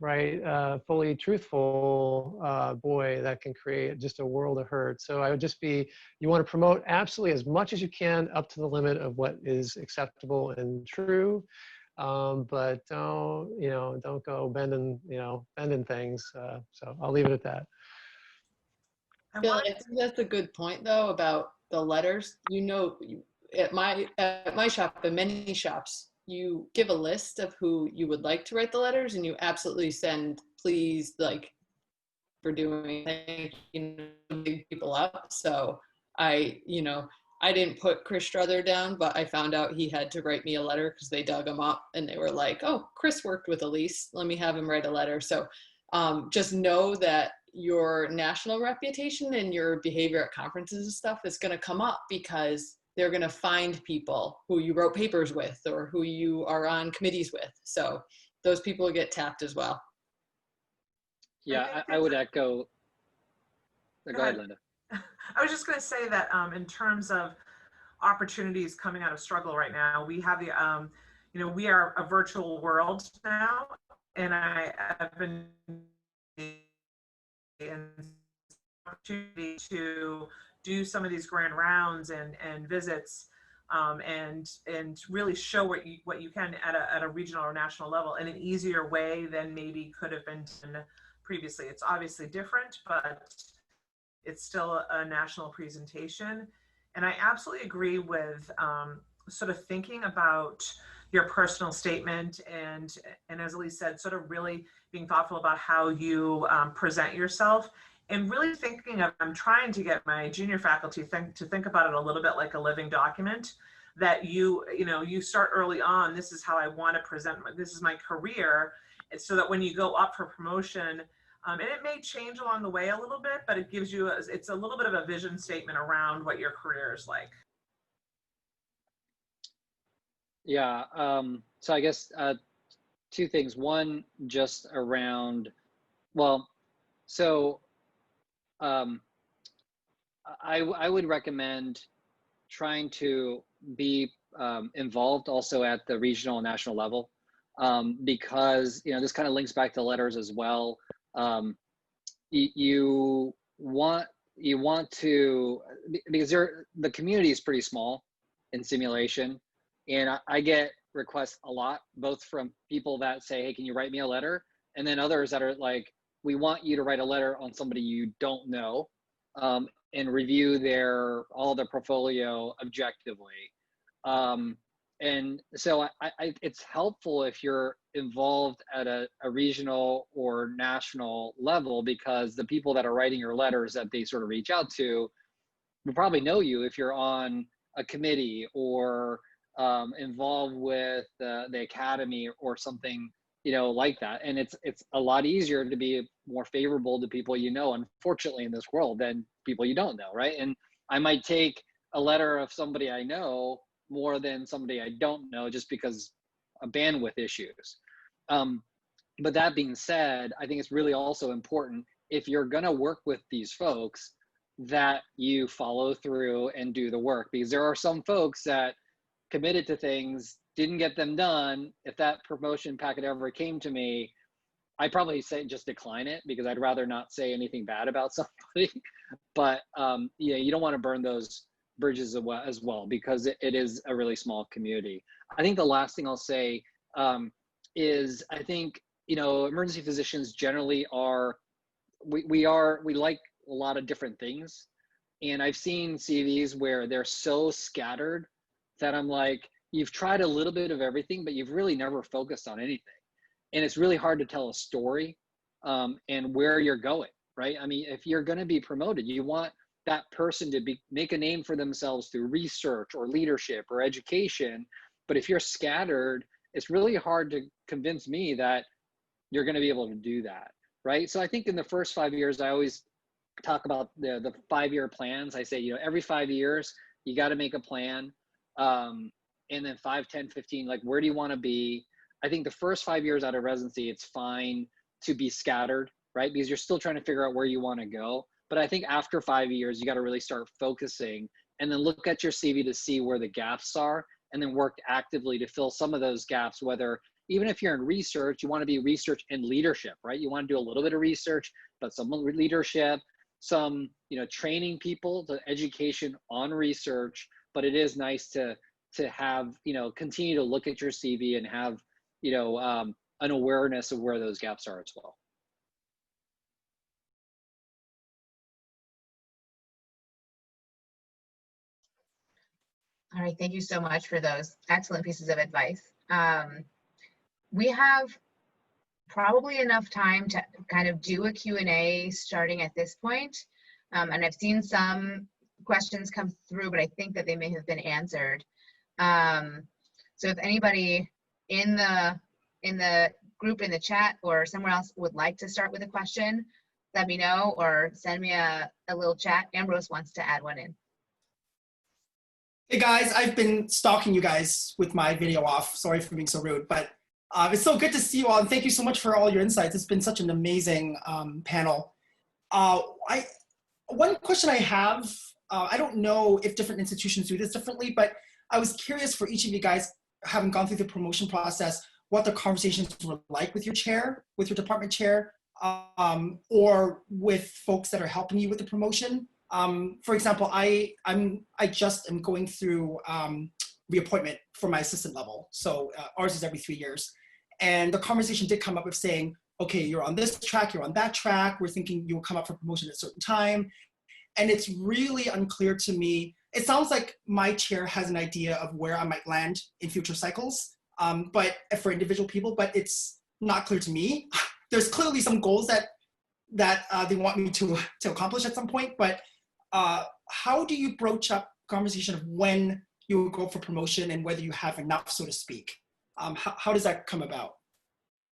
right, fully truthful, boy, that can create just a world of hurt. So I would just be, you want to promote absolutely as much as you can up to the limit of what is acceptable and true, but don't go bending things. So I'll leave it at that. Bill, I think that's a good point though about the letters. You know, at my shop and many shops, you give a list of who you would like to write the letters, and you absolutely send please, like, for doing, you know, big people up. So I didn't put Chris Struther down, but I found out he had to write me a letter because they dug him up and they were like, oh, Chris worked with Elise, let me have him write a letter. So just know that your national reputation and your behavior at conferences and stuff is going to come up because they're going to find people who you wrote papers with or who you are on committees with. So those people get tapped as well. Yeah, I would echo. Go ahead, Linda. I was just going to say that in terms of opportunities coming out of struggle right now, we have the, we are a virtual world now, and I have been an opportunity to do some of these grand rounds and visits and really show what you can at a regional or national level in an easier way than maybe could have been done previously. It's obviously different, but it's still a national presentation. And I absolutely agree with sort of thinking about your personal statement and as Elise said, sort of really being thoughtful about how you present yourself. And really thinking of, I'm trying to get my junior faculty to think about it a little bit like a living document, that you start early on, this is how I want to present, this is my career, so that when you go up for promotion, and it may change along the way a little bit, but it gives you, it's a little bit of a vision statement around what your career is like. Yeah, so I guess two things. One, just around, well, so I would recommend trying to be involved also at the regional and national level, because this kind of links back to letters as well. You want to, because the community is pretty small in simulation, and I get requests a lot, both from people that say, hey, can you write me a letter? And then others that are like, we want you to write a letter on somebody you don't know, and review all their portfolio objectively. And so it's helpful if you're involved at a regional or national level, because the people that are writing your letters that they sort of reach out to will probably know you if you're on a committee or involved with the academy or something, like that. And it's a lot easier to be more favorable to people unfortunately, in this world, than people you don't know, right? And I might take a letter of somebody I know more than somebody I don't know, just because of bandwidth issues. But that being said, I think it's really also important, if you're going to work with these folks, that you follow through and do the work, because there are some folks that committed to things, didn't get them done. If that promotion packet ever came to me, I'd probably say just decline it, because I'd rather not say anything bad about somebody. But you don't want to burn those bridges as well, because it is a really small community. I think the last thing I'll say is, I think, emergency physicians generally we like a lot of different things. And I've seen CVs where they're so scattered that I'm like, you've tried a little bit of everything, but you've really never focused on anything. And it's really hard to tell a story and where you're going, right? I mean, if you're going to be promoted, you want that person to make a name for themselves through research or leadership or education. But if you're scattered, it's really hard to convince me that you're going to be able to do that, right? So I think in the first 5 years, I always talk about the 5-year plans. I say, every 5 years, you got to make a plan. And then 5, 10, 15, like, where do you want to be? I think the first 5 years out of residency, it's fine to be scattered, right? Because you're still trying to figure out where you want to go. But I think after 5 years, you got to really start focusing, and then look at your CV to see where the gaps are, and then work actively to fill some of those gaps, whether, even if you're in research, you want to be research and leadership, right? You want to do a little bit of research, but some leadership, some, training people, the education on research. But it is nice to have, continue to look at your CV and have, an awareness of where those gaps are as well. All right, thank you so much for those excellent pieces of advice. We have probably enough time to kind of do a Q&A starting at this point. And I've seen some questions come through, but I think that they may have been answered. So if anybody in the group, in the chat, or somewhere else would like to start with a question, let me know, or send me a little chat. Ambrose wants to add one in. Hey guys, I've been stalking you guys with my video off. Sorry for being so rude, but it's so good to see you all, and thank you so much for all your insights. It's been such an amazing panel. One question I have, I don't know if different institutions do this differently, but I was curious for each of you guys, having gone through the promotion process, what the conversations were like with your chair, with your department chair, or with folks that are helping you with the promotion. For example, I just am going through reappointment for my assistant level. So ours is every 3 years. And the conversation did come up of saying, okay, you're on this track, you're on that track. We're thinking you'll come up for promotion at a certain time. And it's really unclear to me. It sounds like my chair has an idea of where I might land in future cycles, but for individual people, but it's not clear to me. There's clearly some goals that they want me to accomplish at some point, but how do you broach up conversation of when you will go for promotion and whether you have enough, so to speak? How does that come about,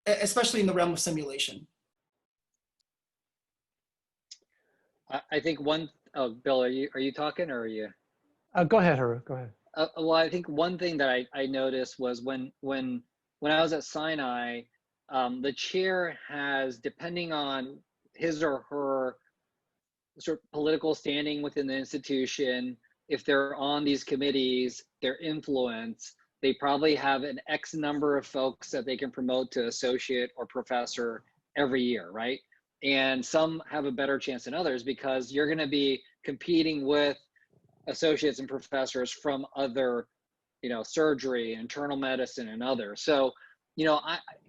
especially in the realm of simulation? I think Bill, are you talking, or are you? Go ahead, Haru, go ahead. Well, I think one thing that I noticed was when I was at Sinai, the chair has, depending on his or her sort of political standing within the institution, if they're on these committees, their influence, they probably have an X number of folks that they can promote to associate or professor every year, right? And some have a better chance than others, because you're going to be competing with associates and professors from other, surgery, internal medicine, and others. So,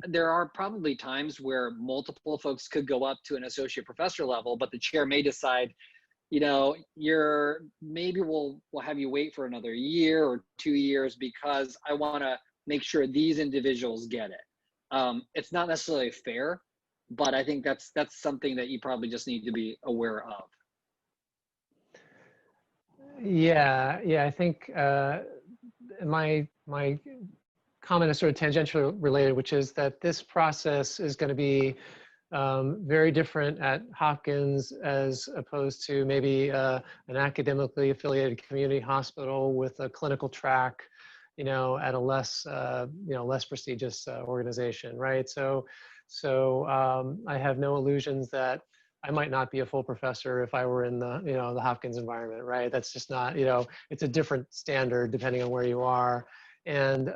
there are probably times where multiple folks could go up to an associate professor level, but the chair may decide, maybe we'll have you wait for another year or 2 years because I want to make sure these individuals get it. It's not necessarily fair, but I think that's something that you probably just need to be aware of. Yeah, I think my comment is sort of tangentially related, which is that this process is going to be very different at Hopkins as opposed to maybe an academically affiliated community hospital with a clinical track, at a less, less prestigious organization, right? So I have no illusions that I might not be a full professor if I were in the, the Hopkins environment, right? That's just not, it's a different standard depending on where you are. And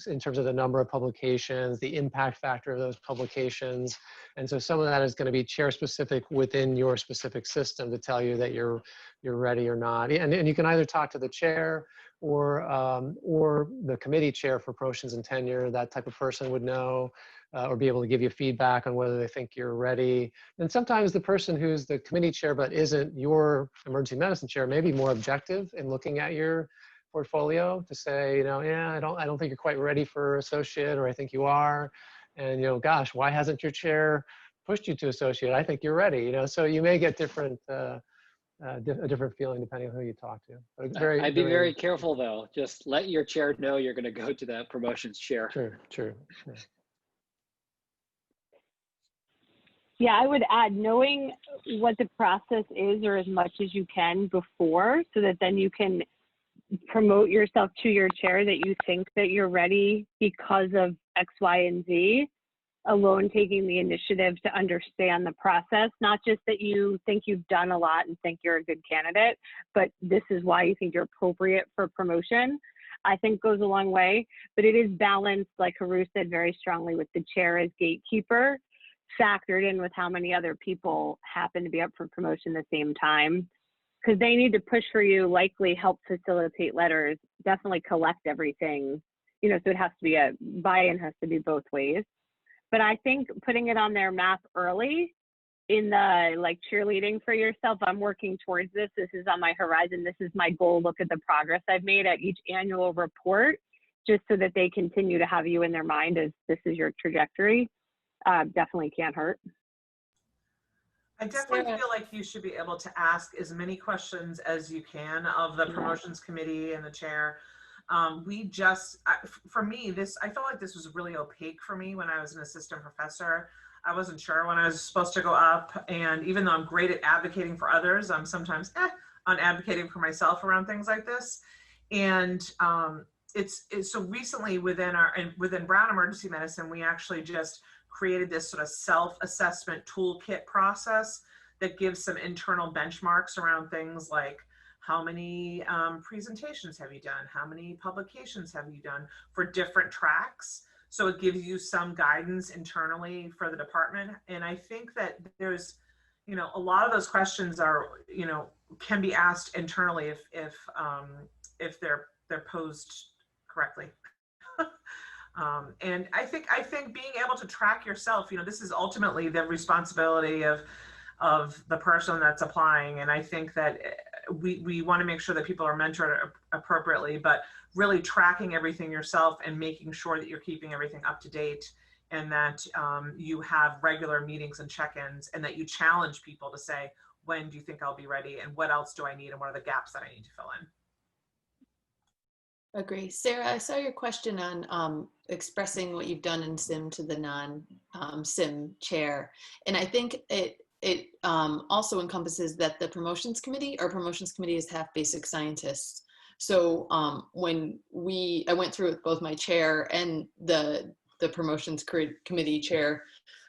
in terms of the number of publications, the impact factor of those publications. And so some of that is going to be chair specific within your specific system to tell you that you're ready or not. And you can either talk to the chair or the committee chair for promotions and tenure. That type of person would know or be able to give you feedback on whether they think you're ready. And sometimes the person who's the committee chair but isn't your emergency medicine chair may be more objective in looking at your portfolio to say, yeah, I don't think you're quite ready for associate, or I think you are, and gosh, why hasn't your chair pushed you to associate? I think you're ready. So you may get different a different feeling depending on who you talk to. I'd be very careful though. Just let your chair know you're going to go to that promotions chair. True. Yeah, I would add knowing what the process is, or as much as you can before, so that then you can promote yourself to your chair that you think that you're ready because of X, Y, and Z, alone taking the initiative to understand the process, not just that you think you've done a lot and think you're a good candidate, but this is why you think you're appropriate for promotion, I think goes a long way. But it is balanced, like Haru said, very strongly with the chair as gatekeeper, factored in with how many other people happen to be up for promotion at the same time. Because they need to push for you, likely help facilitate letters, definitely collect everything, so it has to be buy-in has to be both ways. But I think putting it on their map early in the cheerleading for yourself, I'm working towards this. This is on my horizon. This is my goal. Look at the progress I've made at each annual report, just so that they continue to have you in their mind as this is your trajectory. Definitely can't hurt. I definitely feel like you should be able to ask as many questions as you can of the promotions committee and the chair. For me, I felt like this was really opaque for me when I was an assistant professor. I wasn't sure when I was supposed to go up. And even though I'm great at advocating for others, I'm sometimes on advocating for myself around things like this. And so recently within Brown Emergency Medicine, we actually just created this sort of self-assessment toolkit process that gives some internal benchmarks around things like how many presentations have you done? How many publications have you done for different tracks? So it gives you some guidance internally for the department. And I think that there's, a lot of those questions are, can be asked internally if they're posed correctly. And I think being able to track yourself, this is ultimately the responsibility of the person that's applying. And I think that we want to make sure that people are mentored appropriately, but really tracking everything yourself and making sure that you're keeping everything up to date, and that you have regular meetings and check-ins, and that you challenge people to say, when do you think I'll be ready, and what else do I need, and what are the gaps that I need to fill in? Agree. Sarah, I saw your question on expressing what you've done in SIM to the non-SIM chair. And I think it also encompasses that the promotions committee, our promotions committee is half basic scientists. So when I went through with both my chair and the promotions committee chair,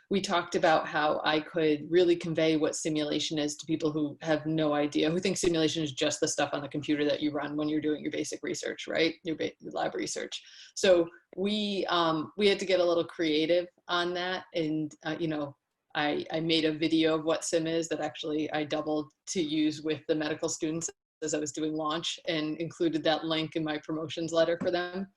we talked about how I could really convey what simulation is to people who have no idea, who think simulation is just the stuff on the computer that you run when you're doing your basic research, right? Your lab research. So we had to get a little creative on that. And, I made a video of what SIM is that actually I doubled to use with the medical students as I was doing launch and included that link in my promotions letter for them.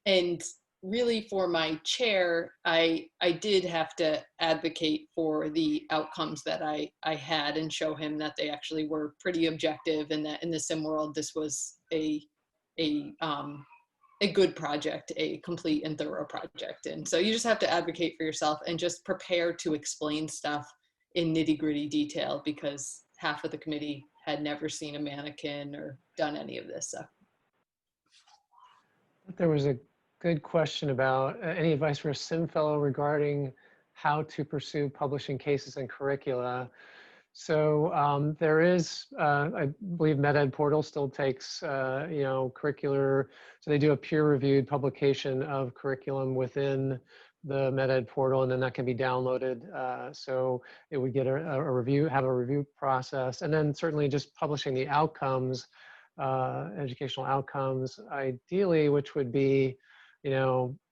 And really for my chair, I did have to advocate for the outcomes that I had and show him that they actually were pretty objective, and that in the sim world, this was a good project, a complete and thorough project. And so you just have to advocate for yourself and just prepare to explain stuff in nitty-gritty detail, because half of the committee had never seen a mannequin or done any of this. So There was a good question about any advice for a sim fellow regarding how to pursue publishing cases and curricula. So there is, I believe MedEd portal still takes, curricular, so they do a peer-reviewed publication of curriculum within the MedEd portal, and then that can be downloaded. So it would get a review, have a review process, and then certainly just publishing the outcomes, educational outcomes, ideally, which would be,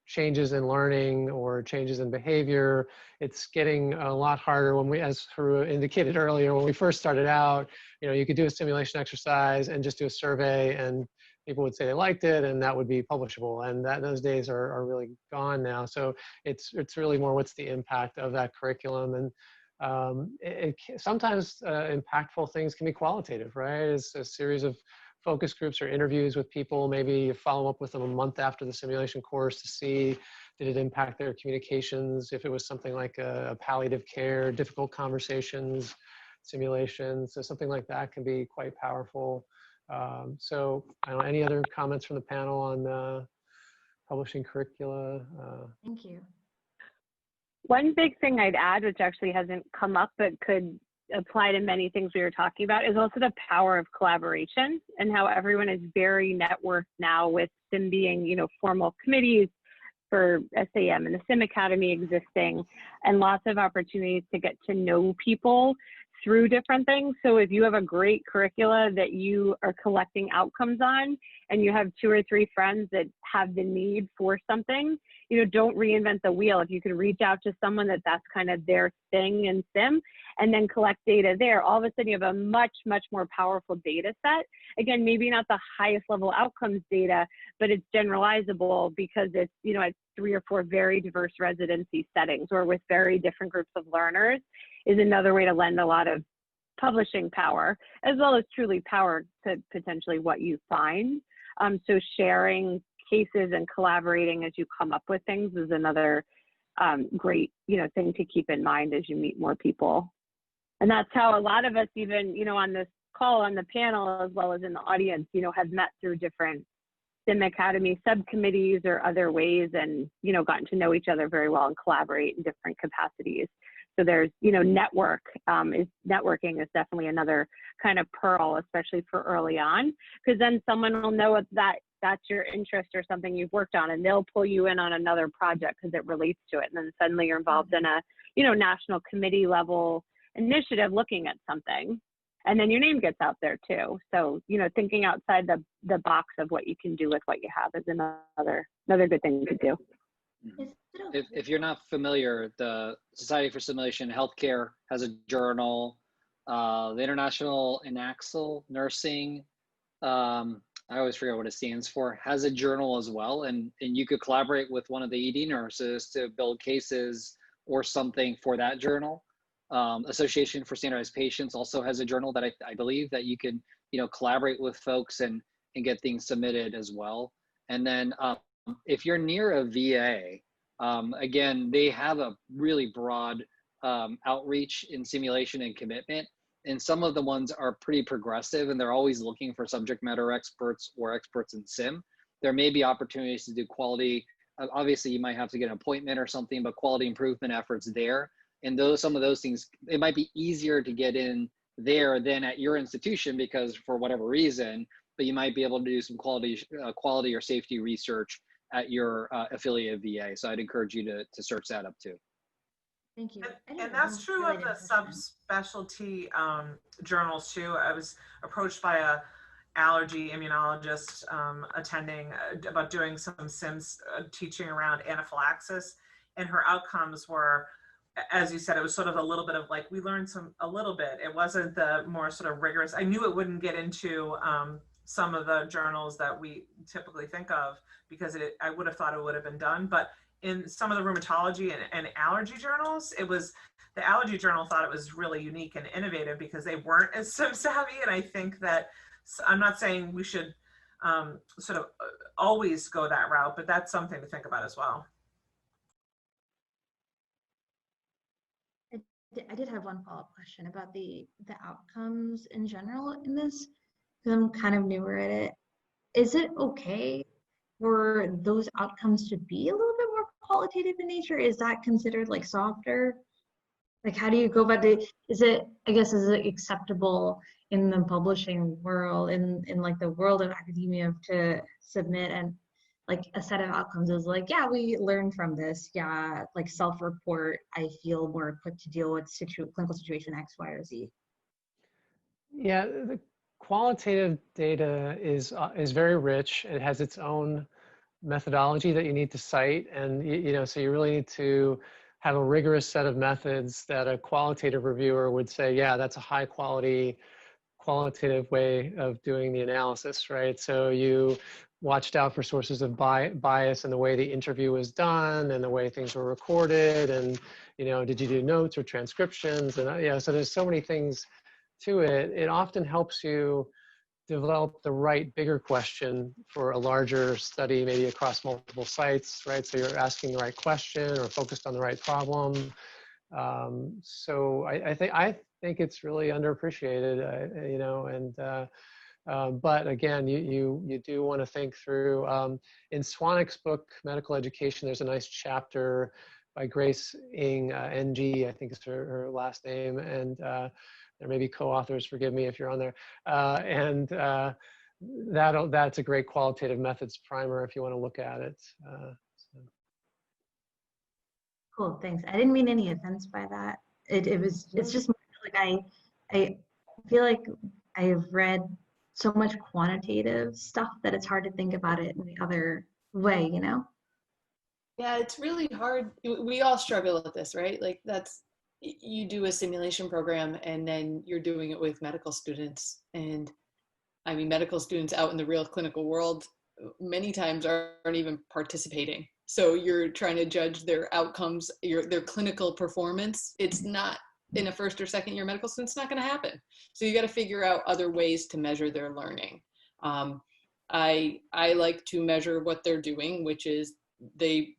changes in learning or changes in behavior. It's getting a lot harder when we, as Haru indicated earlier, when we first started out, you could do a simulation exercise and just do a survey, and people would say they liked it, and that would be publishable. And those days are really gone now. So it's really more, what's the impact of that curriculum? And sometimes impactful things can be qualitative, right? It's a series of focus groups or interviews with people. Maybe you follow up with them a month after the simulation course to see, did it impact their communications? If it was something like a palliative care, difficult conversations, simulation. So something like that can be quite powerful. So I don't know, any other comments from the panel on publishing curricula? Thank you. One big thing I'd add, which actually hasn't come up but could apply to many things we were talking about, is also the power of collaboration, and how everyone is very networked now, with SIM being, formal committees for SAM and the SIM Academy existing, and lots of opportunities to get to know people through different things. So if you have a great curricula that you are collecting outcomes on, and you have 2 or 3 friends that have the need for something, don't reinvent the wheel. If you can reach out to someone that's kind of their thing in SIM, and then collect data there, all of a sudden you have a much, much more powerful data set. Again, maybe not the highest level outcomes data, but it's generalizable because it's, at 3 or 4 very diverse residency settings, or with very different groups of learners, is another way to lend a lot of publishing power, as well as truly power to potentially what you find. So sharing cases and collaborating as you come up with things is another great, thing to keep in mind as you meet more people. And that's how a lot of us, even, on this call, on the panel, as well as in the audience, have met through different SIM Academy subcommittees or other ways, and, gotten to know each other very well and collaborate in different capacities. So there's, networking is definitely another kind of pearl, especially for early on, because then someone will know that that's your interest or something you've worked on, and they'll pull you in on another project because it relates to it. And then suddenly you're involved in a, national committee level initiative looking at something, and then your name gets out there too. So, thinking outside the box of what you can do with what you have is another good thing to do. If you're not familiar, the Society for Simulation Healthcare has a journal. The International Enaxle Nursing, I always forget what it stands for, has a journal as well. And you could collaborate with one of the ED nurses to build cases or something for that journal. Association for Standardized Patients also has a journal that I believe that you can, collaborate with folks and get things submitted as well. And then if you're near a VA, again, they have a really broad outreach in simulation and commitment. And some of the ones are pretty progressive, and they're always looking for subject matter experts or experts in SIM. There may be opportunities to do quality. Obviously, you might have to get an appointment or something, but quality improvement efforts there. And some of those things, it might be easier to get in there than at your institution because for whatever reason, but you might be able to do some quality or safety research at your affiliate VA. So I'd encourage you to search that up too. Thank you. And that's true of the subspecialty journals too. I was approached by a allergy immunologist attending about doing some SIMS teaching around anaphylaxis, and her outcomes were as you said, it was sort of a little bit of like, we learned a little bit. It wasn't the more sort of rigorous. I knew it wouldn't get into some of the journals that we typically think of, because I would have thought it would have been done. But in some of the rheumatology and allergy journals, the allergy journal thought it was really unique and innovative because they weren't as sim savvy. And I think that, I'm not saying we should sort of always go that route, but that's something to think about as well. I did have one follow-up question about the outcomes in general in this, because I'm kind of newer at it. Is it okay for those outcomes to be a little bit more qualitative in nature? Is that considered like softer? Like, how do you go about it? Is it acceptable in the publishing world, in like the world of academia, to submit and like a set of outcomes is like, yeah, we learned from this. Yeah, like self-report, I feel more equipped to deal with clinical situation X, Y, or Z. Yeah, the qualitative data is very rich. It has its own methodology that you need to cite, and you know, so you really need to have a rigorous set of methods that a qualitative reviewer would say, yeah, that's a high quality qualitative way of doing the analysis, right? So you watched out for sources of bias in the way the interview was done and the way things were recorded, and you know, did you do notes or transcriptions? And yeah, so there's so many things to it. It often helps you develop the right bigger question for a larger study, maybe across multiple sites, right? So you're asking the right question or focused on the right problem. So I think it's really underappreciated, you know, and but again, you do want to think through. In Swanwick's book, Medical Education, there's a nice chapter by Grace Ng, NG, I think is her last name, and there may be co-authors, forgive me if you're on there. And that's a great qualitative methods primer if you want to look at it. So. Cool, thanks. I didn't mean any offense by that. It's just like I feel like I've read so much quantitative stuff that it's hard to think about it in the other way, you know? Yeah, it's really hard. We all struggle with this, right? Like you do a simulation program and then you're doing it with medical students. And I mean, medical students out in the real clinical world many times aren't even participating. So you're trying to judge their outcomes, their clinical performance. It's not, in a first or second year medical student, it's not going to happen. So you got to figure out other ways to measure their learning. I like to measure what they're doing, which is the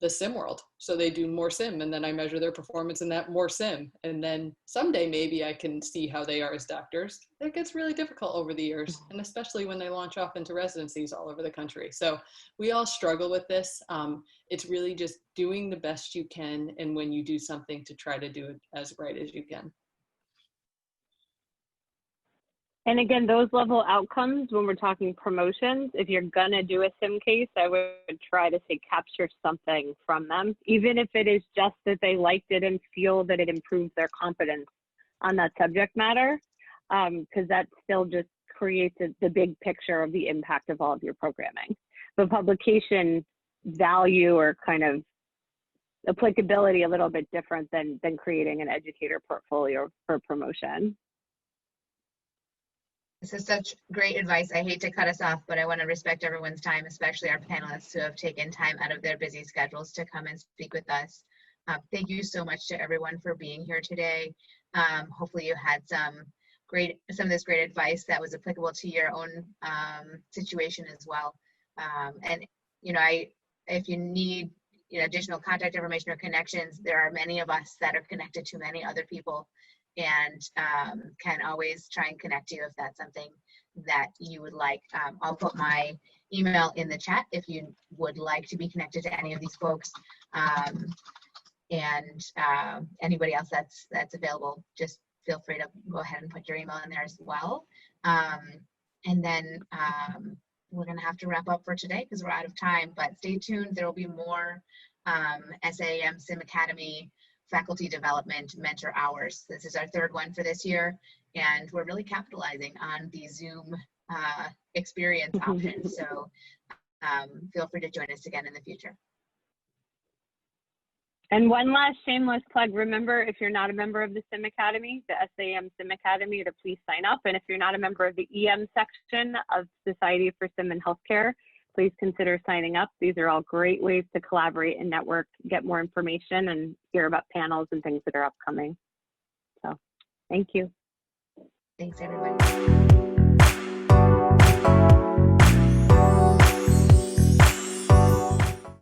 sim world. So they do more sim, and then I measure their performance in that more sim. And then someday maybe I can see how they are as doctors. It gets really difficult over the years, and especially when they launch off into residencies all over the country. So we all struggle with this. It's really just doing the best you can, and when you do something, to try to do it as right as you can. And again, those level outcomes, when we're talking promotions, if you're gonna do a sim case, I would try to say capture something from them, even if it is just that they liked it and feel that it improves their competence on that subject matter, because that still just creates the big picture of the impact of all of your programming. But publication value or kind of applicability a little bit different than creating an educator portfolio for promotion. This is such great advice. I hate to cut us off, but I want to respect everyone's time, especially our panelists who have taken time out of their busy schedules to come and speak with us. Thank you so much to everyone for being here today. Hopefully you had some of this great advice that was applicable to your own situation as well. And you know, if you need additional contact information or connections, there are many of us that are connected to many other people, and can always try and connect you if that's something that you would like. I'll put my email in the chat if you would like to be connected to any of these folks, and anybody else that's available. Just feel free to go ahead and put your email in there as well. And then we're going to have to wrap up for today because we're out of time, but stay tuned. There will be more SAM Sim Academy faculty development mentor hours. This is our third one for this year, and we're really capitalizing on the Zoom experience option. So feel free to join us again in the future. And one last shameless plug. Remember, if you're not a member of the SIM Academy, the SAM SIM Academy, to please sign up. And if you're not a member of the EM section of Society for SIM and Healthcare, please consider signing up. These are all great ways to collaborate and network, get more information, and hear about panels and things that are upcoming. So thank you. Thanks, everyone.